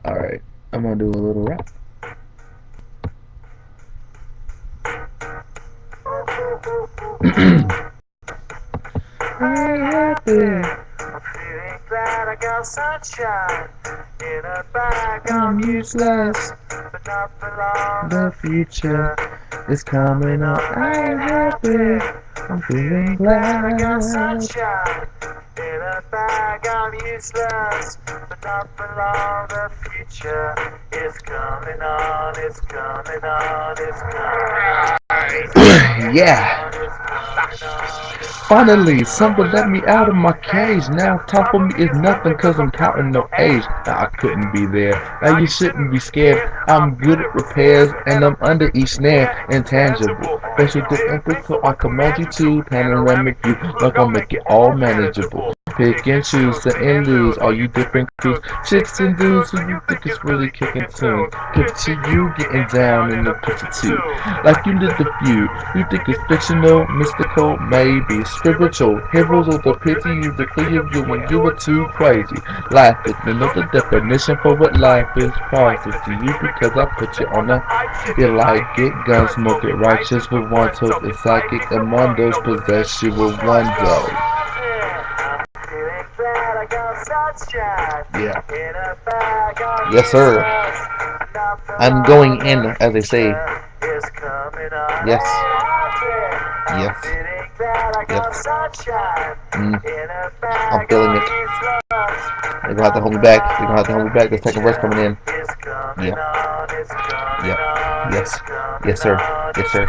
Alright, I'm gonna do a little rap. I'm happy. I'm feeling glad I got sunshine in a bag. I'm useless, but not for long. The future is coming on. I'm happy. I'm feeling glad I got sunshine in a bag. I'm useless, but not for long. The future is coming on. It's coming on. It's coming on. Yeah. Finally, something let me out of my cage. Now top of me is nothing cause I'm counting no age. Now I couldn't be there. Now you shouldn't be scared. I'm good at repairs and I'm under each snare. Intangible. Special difference so I command you to panoramic view. Like I'll make it all manageable. Pick and choose to and lose all you different crews. Chicks and dudes who you think is really kicking tune. Picture you getting down in the picture too. Like you did the few. You think it's fictional, mystical, maybe spiritual. Heroes of the pity you declare you when you were too crazy. Life is another definition for what life is. Priceless to you because I put you on a. You like it, gun smoke it, righteous with one toast, and psychic among those possess you with one dose. Yeah. Yes, sir. I'm going in, as they say. Yes. Yes. Yes. I'm feeling it. They're gonna have to hold me back. They're gonna have to hold me back. The second verse coming in. Yeah. Yeah. Yes. Yes, sir. Yes, sir.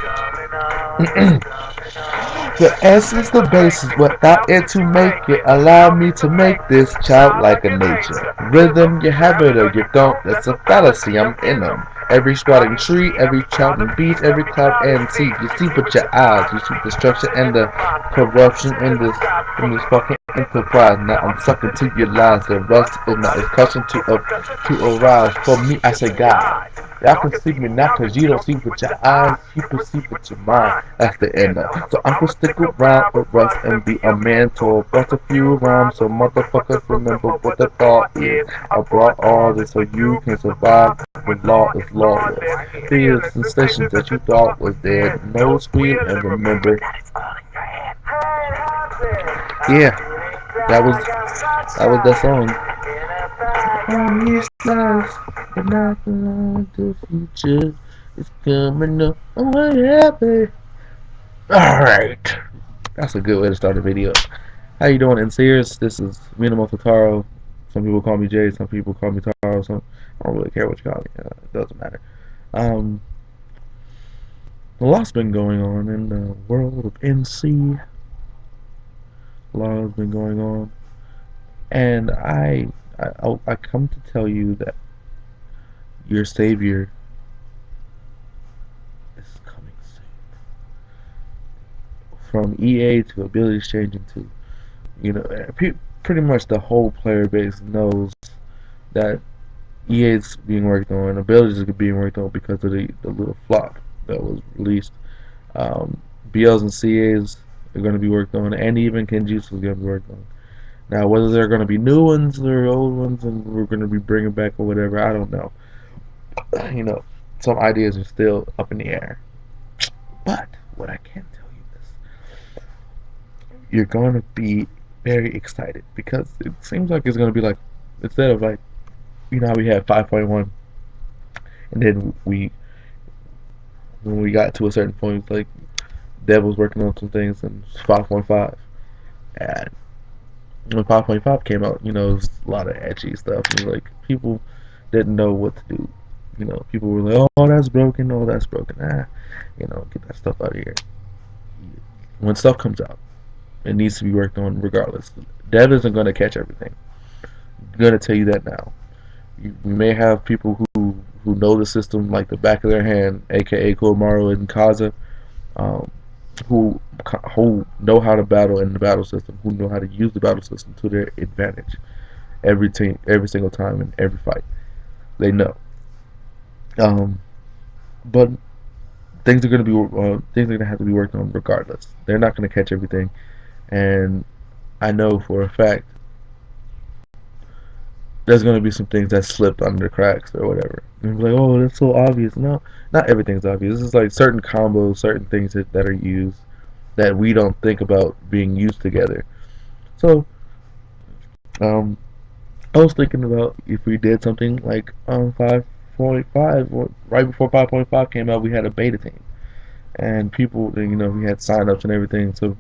The essence, the basis, without it to make it. Allow me to make this childlike a nature. Rhythm, you have it or you don't. That's a fallacy. I'm in them. Every sprouting tree, every shouting beast, every cloud and sea. You see with your eyes. You see destruction and the corruption in this fucking enterprise. Now I'm sucking to your lies. The rest is not discussion to arouse. For me, I say God. Y'all can see me now cause you don't see with your eyes, you perceive with your mind. That's the end of. So I'm gonna stick around with Russ and be a mentor. Bust a few rhymes so motherfuckers remember what the thought is. I brought all this so you can survive when law is lawless. Feel sensations that you thought was dead. No squeal and remember. Yeah, that song. I'm useless, but not for the future. It's coming up. I'm happy. Alright. That's a good way to start a video. How you doing, Inseers? This is Minimal Taro. Some people call me Jay, some people call me Taro. I don't really care what you call me. It doesn't matter. A lot's been going on in the world of NC. A lot has been going on. And I come to tell you that your savior is coming soon. From EA to abilities changing to, pretty much the whole player base knows that EA is being worked on, abilities are being worked on because of the little flop that was released. BLs and CAs are going to be worked on, and even Kenjutsu is going to be worked on. Now, whether they're going to be new ones or old ones, and we're going to be bringing back or whatever, I don't know. Some ideas are still up in the air. But what I can tell you is, you're going to be very excited because it seems like it's going to be like, instead of like, how we had 5.1, and then when we got to a certain point, like Dev was working on some things, and 5.5, and when 5.5 came out, it was a lot of edgy stuff. It was like people didn't know what to do. People were like, "Oh, that's broken. Oh, that's broken." Get that stuff out of here. When stuff comes out, it needs to be worked on regardless. Dev isn't going to catch everything. I'm going to tell you that now. You may have people who know the system like the back of their hand, aka Komaru and Kaza, who know how to battle in the battle system, who know how to use the battle system to their advantage every single time in every fight. They know. But things are going to have to be worked on regardless. They're not going to catch everything, and I know for a fact there's gonna be some things that slipped under the cracks or whatever. And be like, oh, that's so obvious. No, not everything's obvious. This is like certain combos, certain things that are used that we don't think about being used together. So, um, I was thinking about if we did something like 5.5, right before 5.5 came out, we had a beta team, and people, we had signups and everything. So,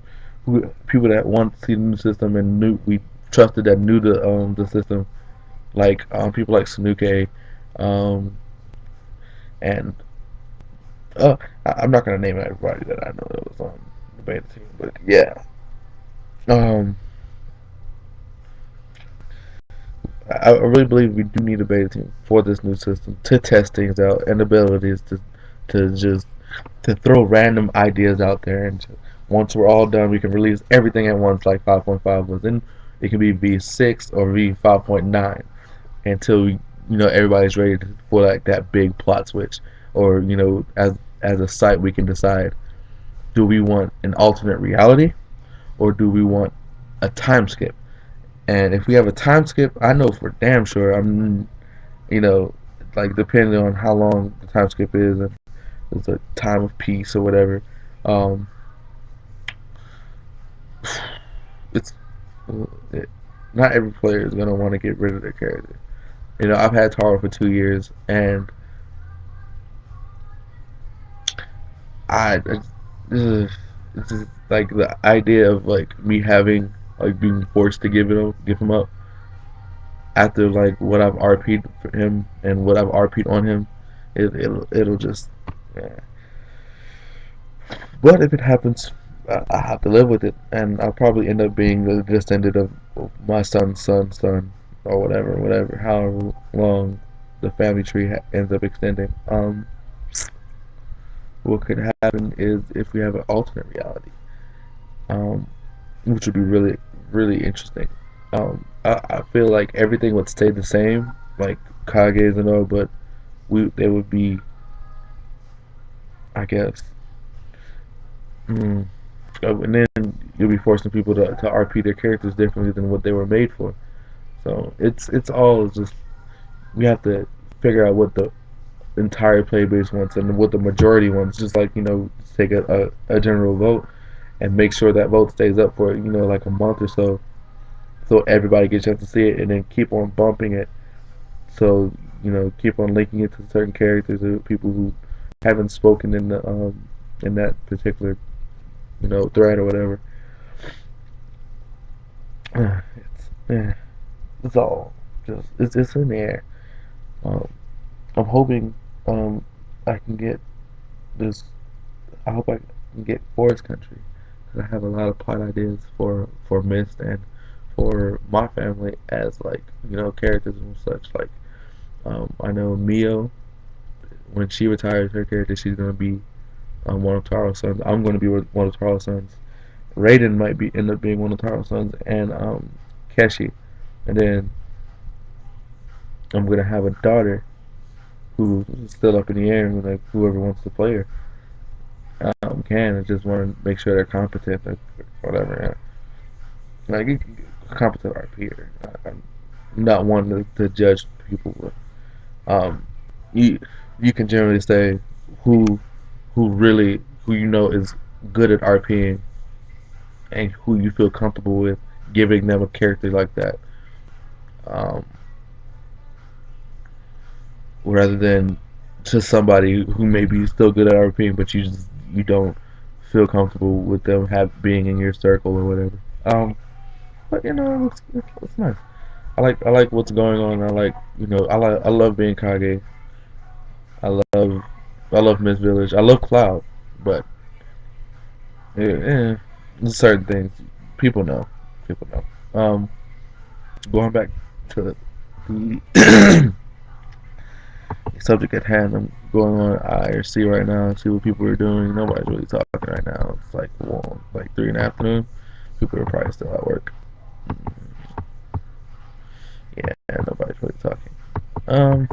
people that wanted to see the new system and knew we trusted that knew the system, like people like Sanuke, um, and I'm not gonna name everybody that I know that was on the beta team, but yeah, um, I really believe we do need a beta team for this new system to test things out and abilities to just to throw random ideas out there, and once we're all done, we can release everything at once like 5.5 was. And it can be V6 or V5.9 until everybody's ready for like that big plot switch, or as a site we can decide, do we want an alternate reality or do we want a time skip? And if we have a time skip, I know for damn sure you know like depending on how long the time skip is, if it's a time of peace or whatever, um, it's it, not every player is gonna want to get rid of their character. I've had Taro for 2 years, and I it's just like the idea of like me having like being forced to give him up after like what I've RP'd for him and what I've RP'd on him. It'll just, yeah. But if it happens, I have to live with it, and I'll probably end up being the descendant of my son's son, or whatever, however long the family tree ends up extending. What could happen is if we have an alternate reality, um, which would be really, really interesting. I feel like everything would stay the same, like Kages and all, but they would be, I guess, mm, and then you'll be forcing people to RP their characters differently than what they were made for. So it's all just, we have to figure out what the entire play base wants and what the majority wants. Just like take a general vote and make sure that vote stays up for like a month or so, so everybody gets a chance to see it, and then keep on bumping it. So keep on linking it to certain characters or people who haven't spoken in that particular thread or whatever. It's all just it's in the air. Um, I'm hoping I can get this. I hope I can get Forest Country, because I have a lot of plot ideas for Mist and for my family as like characters and such. Like I know Mio, when she retires her character, she's gonna be one of Taro's sons. I'm gonna be one of Taro's sons. Raiden might be end up being one of Taro's sons, and Keshi, and then I'm gonna have a daughter who's still up in the air, and like whoever wants to play her can. I just want to make sure they're competent, or whatever. Yeah. Like competent RP. I'm not one to judge people, but you can generally say who who is good at RPing and who you feel comfortable with giving them a character like that. Um, Rather than to somebody who may be still good at RPing, but you don't feel comfortable with them being in your circle or whatever. But it looks nice. I like what's going on. I like I love being Kage. I love I love Miss Village. I love Cloud, but there's certain things people know. People know. Going back to the subject at hand, I'm going on IRC right now and see what people are doing. Nobody's really talking right now. It's like 3 in the afternoon. People are probably still at work. Yeah, nobody's really talking.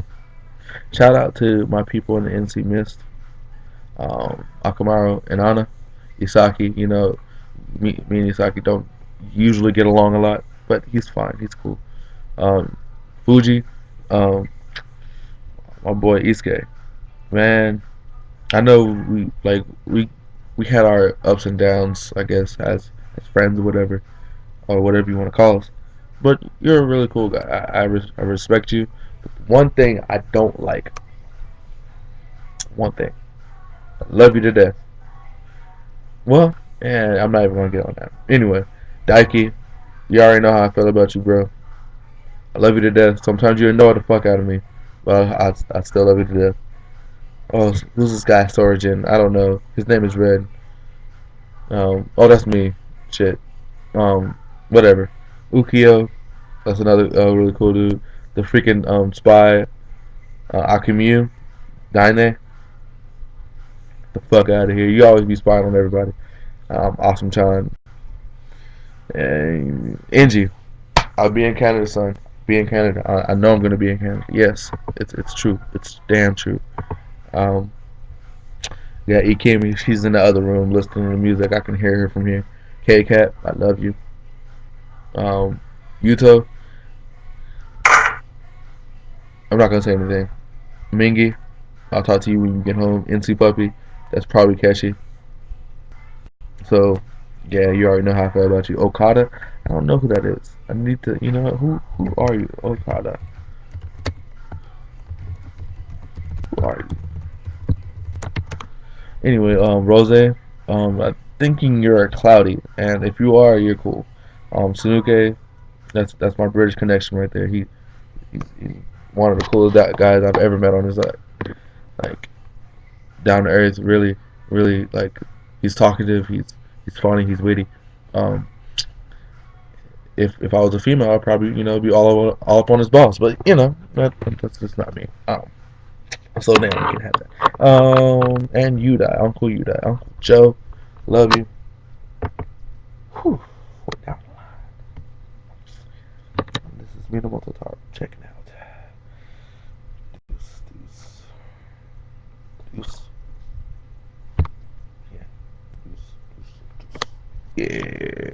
Shout out to my people in the NC Mist, Akamaru and Anna. Isaki, me and Isaki don't usually get along a lot, but he's fine. He's cool. Fuji, um, my boy Isuke. Man, I know we had our ups and downs, I guess, as friends or whatever you want to call us. But you're a really cool guy. I respect you. One thing I don't like. One thing. I love you to death. Well, and I'm not even gonna get on that. Anyway, Daiki, you already know how I feel about you, bro. I love you to death. Sometimes you annoy the fuck out of me, but I still love you to death. Oh, who's this guy? Origin? I don't know. His name is Red. Oh, that's me. Shit. Um, whatever. Ukio, that's another really cool dude. The freaking spy, Akimiyu, Daine, the fuck out of here. You always be spying on everybody. Awesome Chan. And Angie, I'll be in Canada, son. Be in Canada. I know I'm gonna be in Canada. Yes, it's true. It's damn true. Um, yeah, Ikemi, she's in the other room listening to music. I can hear her from here. K Cat, I love you. Yuto, I'm not gonna say anything. Mingi, I'll talk to you when you get home. NC Puppy, that's probably Keshi. So, yeah, you already know how I feel about you. Okada, I don't know who that is. I need to, who are you, Okada? Who are you? Anyway, Rose, I'm thinking you're a Cloudy, and if you are, you're cool. Sanuke, that's my British connection right there. He's one of the coolest guys I've ever met on his like down to earth, really like he's talkative, he's funny, he's witty. Um, if I was a female, I'd probably be all up on his boss, but that's just not me. So damn, we can have that. And Udai, Uncle Udai, Uncle Joe, love you. Whew, we're down the line. This is Minimal Tatar checking out. Deuce. Deuce. Yeah. Deuce. Yeah.